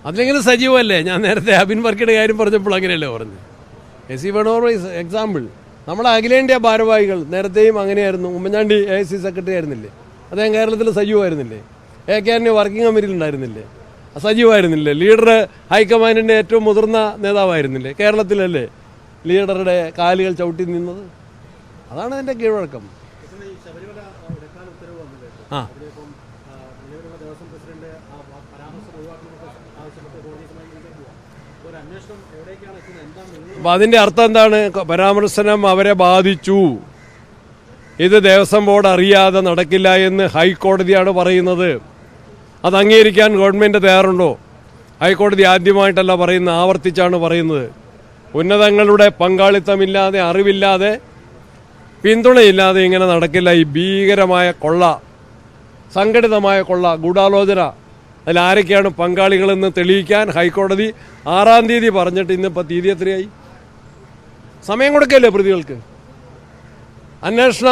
അതിലെങ്കിലും സജീവമല്ലേ? ഞാൻ നേരത്തെ അബിൻ വർക്കിയുടെ കാര്യം പറഞ്ഞപ്പോൾ അങ്ങനെയല്ലേ പറഞ്ഞു. S C Venugopal example. നമ്മളെ അഖിലേന്ത്യാ ഭാരവാഹികൾ നേരത്തെയും അങ്ങനെയായിരുന്നു. ഉമ്മൻചാണ്ടി AIC സെക്രട്ടറി ആയിരുന്നില്ലേ? അദ്ദേഹം കേരളത്തിൽ സജീവമായിരുന്നില്ലേ? AK വർക്കിംഗ് കമ്മിറ്റിയിൽ ഉണ്ടായിരുന്നില്ലേ? സജീവമായിരുന്നില്ലേ? ലീഡർ ഹൈക്കമാൻഡിൻ്റെ ഏറ്റവും മുതിർന്ന നേതാവായിരുന്നില്ലേ? കേരളത്തിലല്ലേ ലീഡറുടെ കാലുകൾ ചവിട്ടി നിന്നത്? അതാണ് അതിൻ്റെ കീഴ്വഴക്കം. ആ, അപ്പം അതിൻ്റെ അർത്ഥം എന്താണ്? പരാമർശനം അവരെ ബാധിച്ചു, ഇത് ദേവസ്വം ബോർഡ് അറിയാതെ നടക്കില്ല എന്ന് ഹൈക്കോടതിയാണ് പറയുന്നത്. അത് അംഗീകരിക്കാൻ ഗവൺമെൻറ് തയ്യാറുണ്ടോ? ഹൈക്കോടതി ആദ്യമായിട്ടല്ല പറയുന്നത്, ആവർത്തിച്ചാണ് പറയുന്നത്. ഉന്നതങ്ങളുടെ പങ്കാളിത്തമില്ലാതെ, അറിവില്ലാതെ, പിന്തുണയില്ലാതെ ഇങ്ങനെ നടക്കില്ല. ഈ ഭീകരമായ കൊള്ള, സംഘടിതമായ കൊള്ള, ഗൂഢാലോചന, അതിലാരൊക്കെയാണ് പങ്കാളികളെന്ന് തെളിയിക്കാൻ ഹൈക്കോടതി 6-ാം തീയതി പറഞ്ഞിട്ട് ഇന്നിപ്പോൾ തീയതി എത്രയായി? സമയം കൊടുക്കല്ലേ പ്രതികൾക്ക്? അന്വേഷണ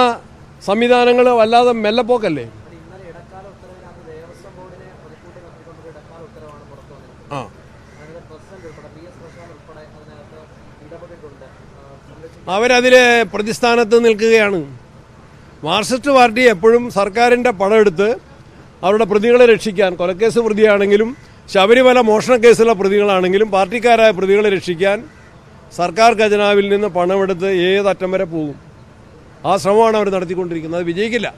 സംവിധാനങ്ങൾ വല്ലാതെ മെല്ലപ്പോക്കല്ലേ? ആ, അവരതിലെ പ്രതിസ്ഥാനത്ത് നിൽക്കുകയാണ്. മാർക്സിസ്റ്റ് പാർട്ടി എപ്പോഴും സർക്കാരിൻ്റെ പണമെടുത്ത് അവരുടെ പ്രതികളെ രക്ഷിക്കാൻ, കൊലക്കേസ് പ്രതിയാണെങ്കിലും ശബരിമല മോഷണക്കേസിലെ പ്രതികളാണെങ്കിലും പാർട്ടിക്കാരായ പ്രതികളെ രക്ഷിക്കാൻ സർക്കാർ ഖജനാവിൽ നിന്ന് പണമെടുത്ത് ഏതറ്റം വരെ പോകും. ആ ശ്രമമാണ് അവർ നടത്തിക്കൊണ്ടിരിക്കുന്നത്. അത് വിജയിക്കില്ല.